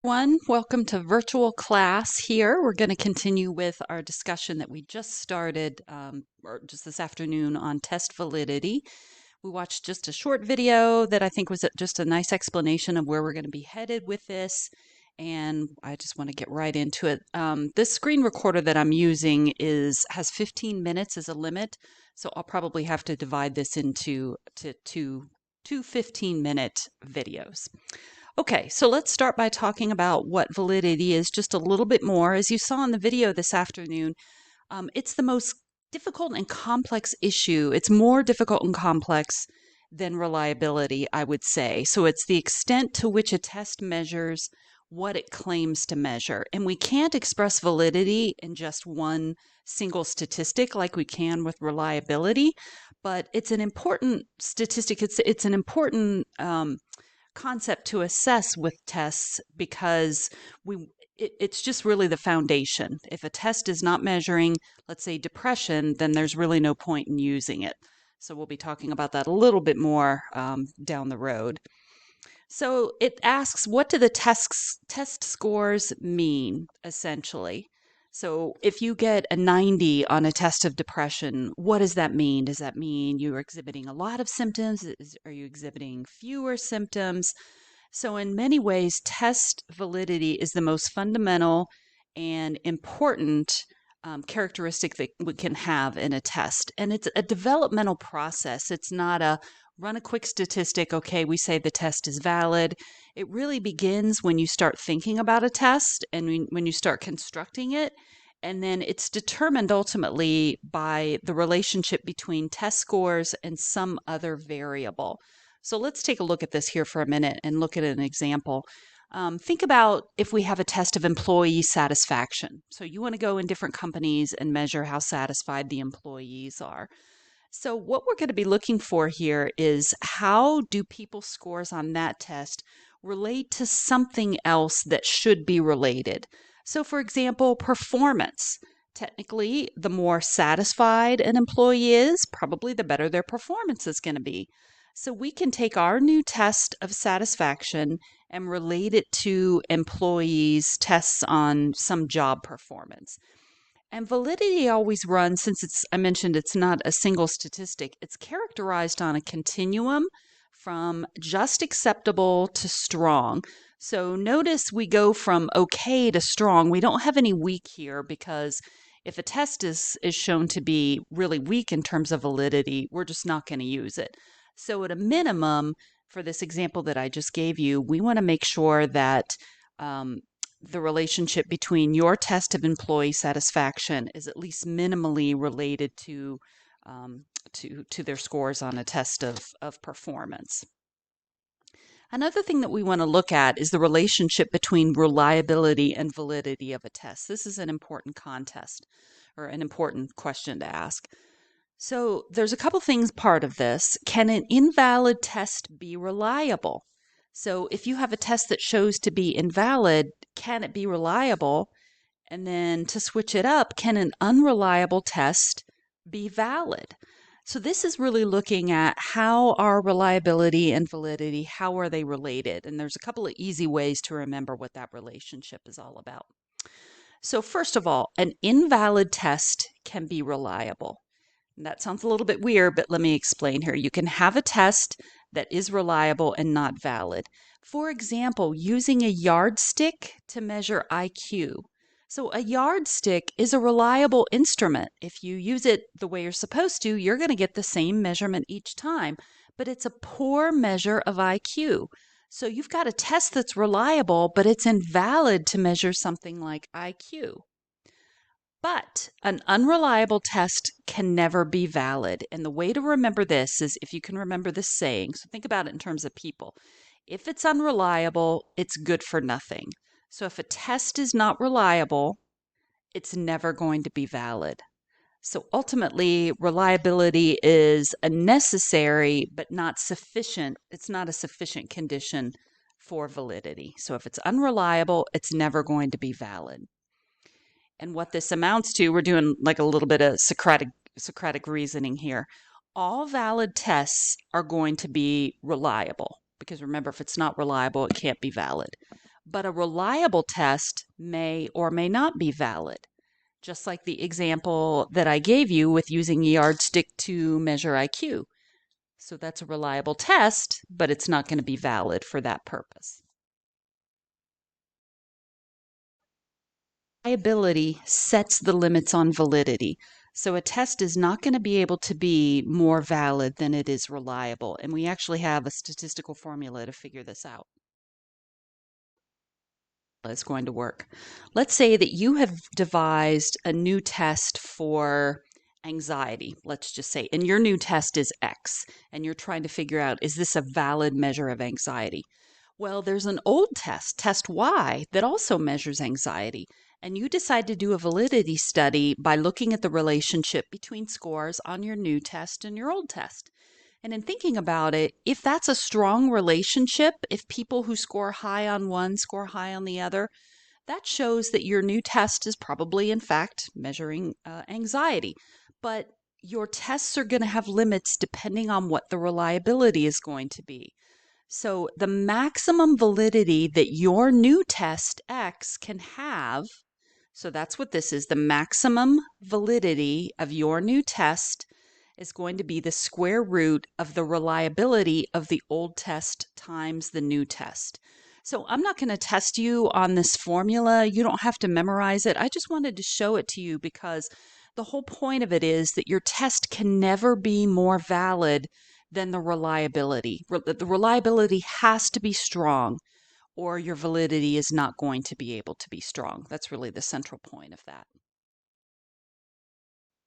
Everyone, welcome to virtual class here. We're going to continue with our discussion that we just started, or just this afternoon on test validity. We watched just a short video that I think was just a nice explanation of where we're going to be headed with this. And I just want to get right into it. This screen recorder that I'm using has 15 minutes as a limit. So I'll probably have to divide this into two 15-minute videos. Okay, so let's start by talking about what validity is just a little bit more. As you saw in the video this afternoon, it's the most difficult and complex issue. It's more difficult and complex than reliability, I would say. So it's the extent to which a test measures what it claims to measure. And we can't express validity in just one single statistic like we can with reliability, but it's an important statistic. It's an important concept to assess with tests because it's just really the foundation. If a test is not measuring, let's say, depression, then there's really no point in using it. So we'll be talking about that a little bit more down the road. So it asks, what do the test scores mean, essentially? So if you get a 90 on a test of depression, what does that mean? Does that mean you're exhibiting a lot of symptoms? Are you exhibiting fewer symptoms? So in many ways, test validity is the most fundamental and important characteristic that we can have in a test. And it's a developmental process. It's not a run a quick statistic, okay, we say the test is valid. It really begins when you start thinking about a test and when you start constructing it. And then it's determined ultimately by the relationship between test scores and some other variable. So let's take a look at this here for a minute and look at an example. Think about if we have a test of employee satisfaction. So you want to go in different companies and measure how satisfied the employees are. So what we're going to be looking for here is how do people's scores on that test relate to something else that should be related? So for example, performance. Technically, the more satisfied an employee is, probably the better their performance is going to be. So we can take our new test of satisfaction and relate it to employees' tests on some job performance. And validity always runs, since I mentioned it's not a single statistic, it's characterized on a continuum from just acceptable to strong. So notice we go from okay to strong. We don't have any weak here because if a test is shown to be really weak in terms of validity, we're just not going to use it. So at a minimum, for this example that I just gave you, we want to make sure that the relationship between your test of employee satisfaction is at least minimally related to their scores on a test of performance. Another thing that we want to look at is the relationship between reliability and validity of a test. This is an important contest or an important question to ask. So there's a couple things part of this. Can an invalid test be reliable? So if you have a test that shows to be invalid, can it be reliable? And then to switch it up, can an unreliable test be valid? So this is really looking at how are reliability and validity, how are they related? And there's a couple of easy ways to remember what that relationship is all about. So first of all, an invalid test can be reliable. And that sounds a little bit weird, but let me explain here. You can have a test that is reliable and not valid. For example, using a yardstick to measure IQ. So a yardstick is a reliable instrument. If you use it the way you're supposed to, you're going to get the same measurement each time, but it's a poor measure of IQ. So you've got a test that's reliable, but it's invalid to measure something like IQ. But an unreliable test can never be valid. And the way to remember this is if you can remember this saying, so think about it in terms of people. If it's unreliable, it's good for nothing. So if a test is not reliable, it's never going to be valid. So ultimately, reliability is a necessary but not sufficient. It's not a sufficient condition for validity. So if it's unreliable, it's never going to be valid. And what this amounts to, we're doing like a little bit of Socratic reasoning here. All valid tests are going to be reliable because remember, if it's not reliable, it can't be valid. but a reliable test may or may not be valid. Just like the example that I gave you with using a yardstick to measure IQ. So that's a reliable test, but it's not going to be valid for that purpose. Reliability sets the limits on validity. So a test is not going to be able to be more valid than it is reliable. And we actually have a statistical formula to figure this out. It's going to work. Let's say that you have devised a new test for anxiety, let's just say, and your new test is X, and you're trying to figure out, is this a valid measure of anxiety? Well, there's an old test, test Y, that also measures anxiety. And you decide to do a validity study by looking at the relationship between scores on your new test and your old test. And in thinking about it, if that's a strong relationship, if people who score high on one score high on the other, that shows that your new test is probably, in fact, measuring anxiety. But your tests are going to have limits depending on what the reliability is going to be. So the maximum validity that your new test X can have, so that's what this is, the maximum validity of your new test is going to be the square root of the reliability of the old test times the new test. So I'm not going to test you on this formula. You don't have to memorize it. I just wanted to show it to you because the whole point of it is that your test can never be more valid than the reliability. The reliability has to be strong, or your validity is not going to be able to be strong. That's really the central point of that.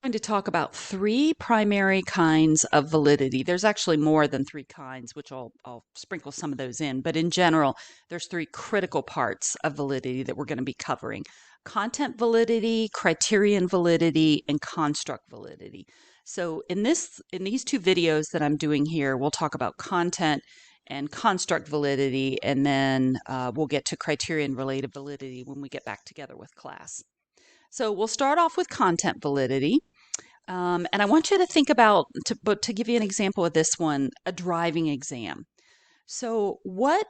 I'm going to talk about three primary kinds of validity. There's actually more than three kinds, which I'll sprinkle some of those in. But in general, there's three critical parts of validity that we're going to be covering: content validity, criterion validity, and construct validity. So in these two videos that I'm doing here, we'll talk about content and construct validity, and then we'll get to criterion related validity when we get back together with class. So we'll start off with content validity. And I want you to think about, to give you an example of this one, a driving exam. So what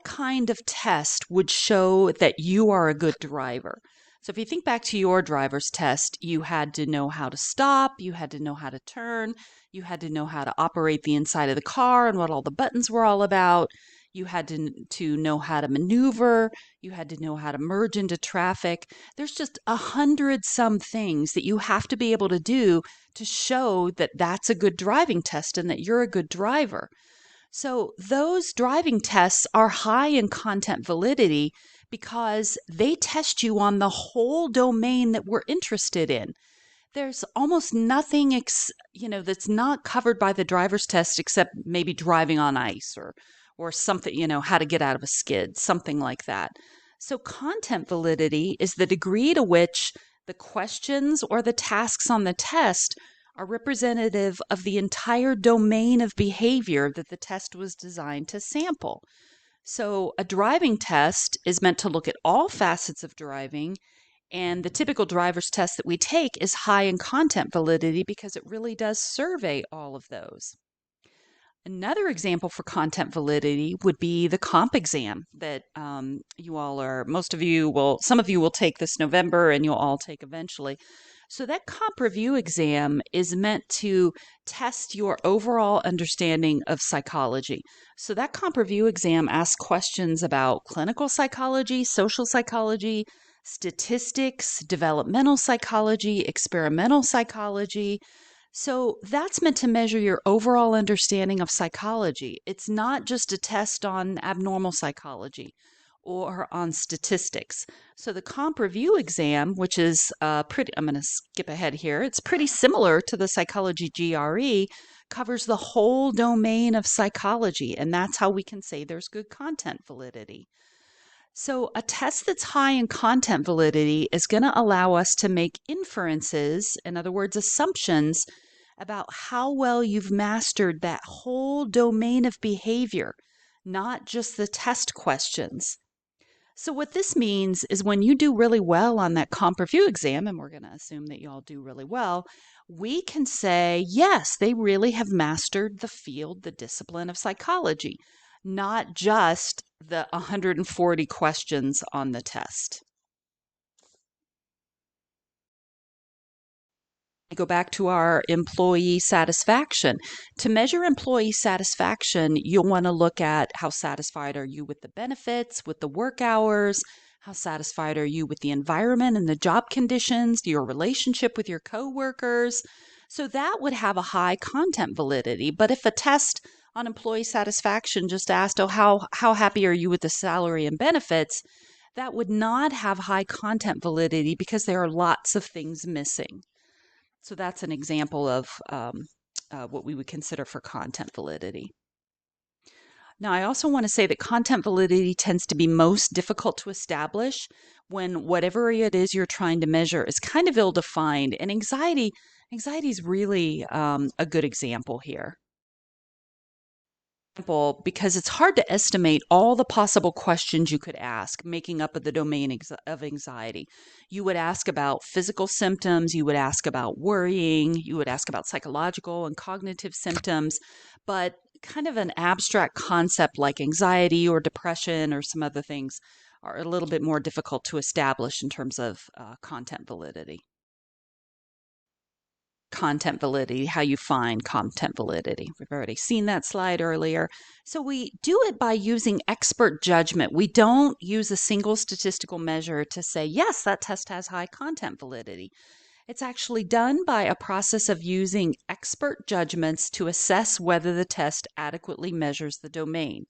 kind of test would show that you are a good driver? So if you think back to your driver's test, you had to know how to stop, you had to know how to turn, you had to know how to operate the inside of the car and what all the buttons were all about. You had to know how to maneuver, you had to know how to merge into traffic. There's just 100 some things that you have to be able to do to show that that's a good driving test and that you're a good driver. So those driving tests are high in content validity because they test you on the whole domain that we're interested in. There's almost nothing, that's not covered by the driver's test except maybe driving on ice or something, how to get out of a skid, something like that. So content validity is the degree to which the questions or the tasks on the test are representative of the entire domain of behavior that the test was designed to sample. So a driving test is meant to look at all facets of driving, and the typical driver's test that we take is high in content validity because it really does survey all of those. Another example for content validity would be the comp exam that some of you will take this November and you'll all take eventually. So that comp review exam is meant to test your overall understanding of psychology. So that comp review exam asks questions about clinical psychology, social psychology, statistics, developmental psychology, experimental psychology. So that's meant to measure your overall understanding of psychology. It's not just a test on abnormal psychology or on statistics. So the comp review exam, which is I'm going to skip ahead here, it's pretty similar to the psychology GRE, covers the whole domain of psychology, and that's how we can say there's good content validity. So a test that's high in content validity is going to allow us to make inferences, in other words, assumptions, about how well you've mastered that whole domain of behavior, not just the test questions. So what this means is when you do really well on that comp review exam, and we're going to assume that you all do really well, we can say, yes, they really have mastered the field, the discipline of psychology. not just the 140 questions on the test. Go back to our employee satisfaction. To measure employee satisfaction, you'll want to look at how satisfied are you with the benefits, with the work hours, how satisfied are you with the environment and the job conditions, your relationship with your coworkers. So that would have a high content validity. But if a test on employee satisfaction just asked, oh, how happy are you with the salary and benefits, that would not have high content validity because there are lots of things missing. So that's an example of what we would consider for content validity. Now, I also want to say that content validity tends to be most difficult to establish when whatever it is you're trying to measure is kind of ill-defined. And anxiety is really a good example here. Because it's hard to estimate all the possible questions you could ask, making up of the domain of anxiety. You would ask about physical symptoms, you would ask about worrying, you would ask about psychological and cognitive symptoms, but kind of an abstract concept like anxiety or depression or some other things are a little bit more difficult to establish in terms of content validity. Content validity, how you find content validity. We've already seen that slide earlier. So we do it by using expert judgment. We don't use a single statistical measure to say, yes, that test has high content validity. It's actually done by a process of using expert judgments to assess whether the test adequately measures the domain.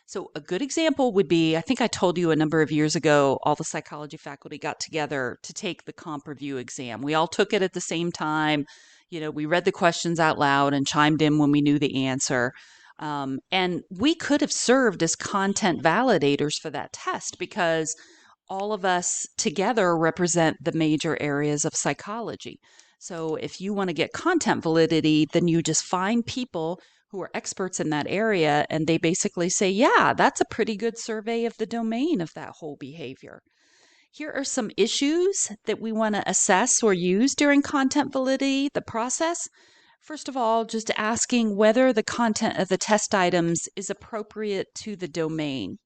So a good example would be, I think I told you a number of years ago, all the psychology faculty got together to take the comp review exam. We all took it at the same time. We read the questions out loud and chimed in when we knew the answer. And we could have served as content validators for that test because all of us together represent the major areas of psychology. So if you want to get content validity, then you just find people who are experts in that area, and they basically say, yeah, that's a pretty good survey of the domain of that whole behavior. Here are some issues that we want to assess or use during content validity, the process. First of all, just asking whether the content of the test items is appropriate to the domain.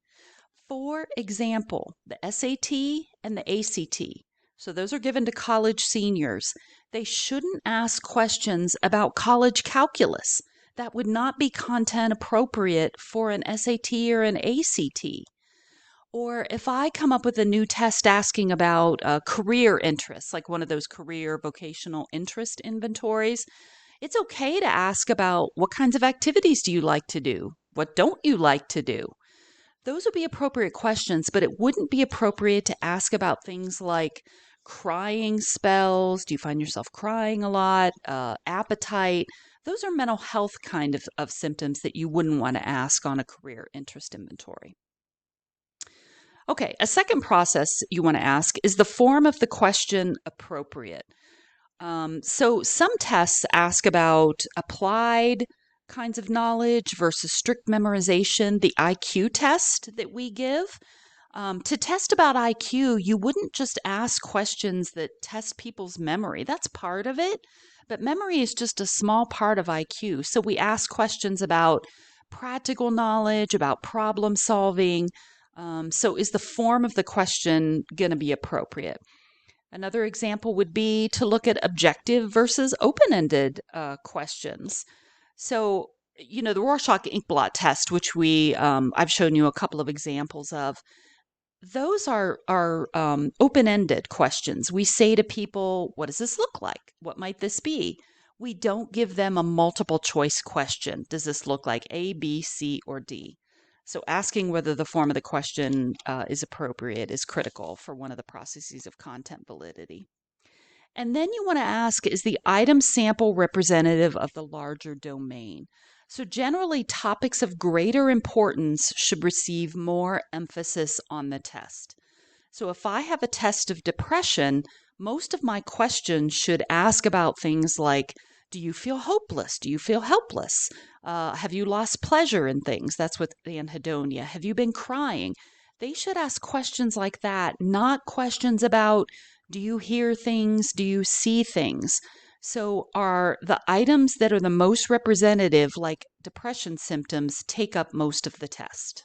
For example, the SAT and the ACT. So those are given to college seniors. They shouldn't ask questions about college calculus. That would not be content appropriate for an SAT or an ACT. Or if I come up with a new test asking about career interests, like one of those career vocational interest inventories, it's okay to ask about what kinds of activities do you like to do? What don't you like to do? Those would be appropriate questions, but it wouldn't be appropriate to ask about things like crying spells. Do you find yourself crying a lot? Appetite. Those are mental health kind of symptoms that you wouldn't want to ask on a career interest inventory. Okay, a second process you want to ask is the form of the question appropriate? So some tests ask about applied kinds of knowledge versus strict memorization, the IQ test that we give. To test about IQ, you wouldn't just ask questions that test people's memory. That's part of it, but memory is just a small part of IQ. So we ask questions about practical knowledge, about problem solving. So is the form of the question going to be appropriate? Another example would be to look at objective versus open-ended questions. So, the Rorschach ink blot test, which I've shown you a couple of examples of, those are open-ended questions. We say to people, what does this look like? What might this be? We don't give them a multiple choice question. Does this look like A, B, C, or D? So asking whether the form of the question is appropriate is critical for one of the processes of content validity. And then you want to ask, is the item sample representative of the larger domain? So generally, topics of greater importance should receive more emphasis on the test. So if I have a test of depression, most of my questions should ask about things like, do you feel hopeless? Do you feel helpless? Have you lost pleasure in things? That's with anhedonia. Have you been crying? They should ask questions like that, not questions about, do you hear things? Do you see things? So, are the items that are the most representative, like depression symptoms, take up most of the test?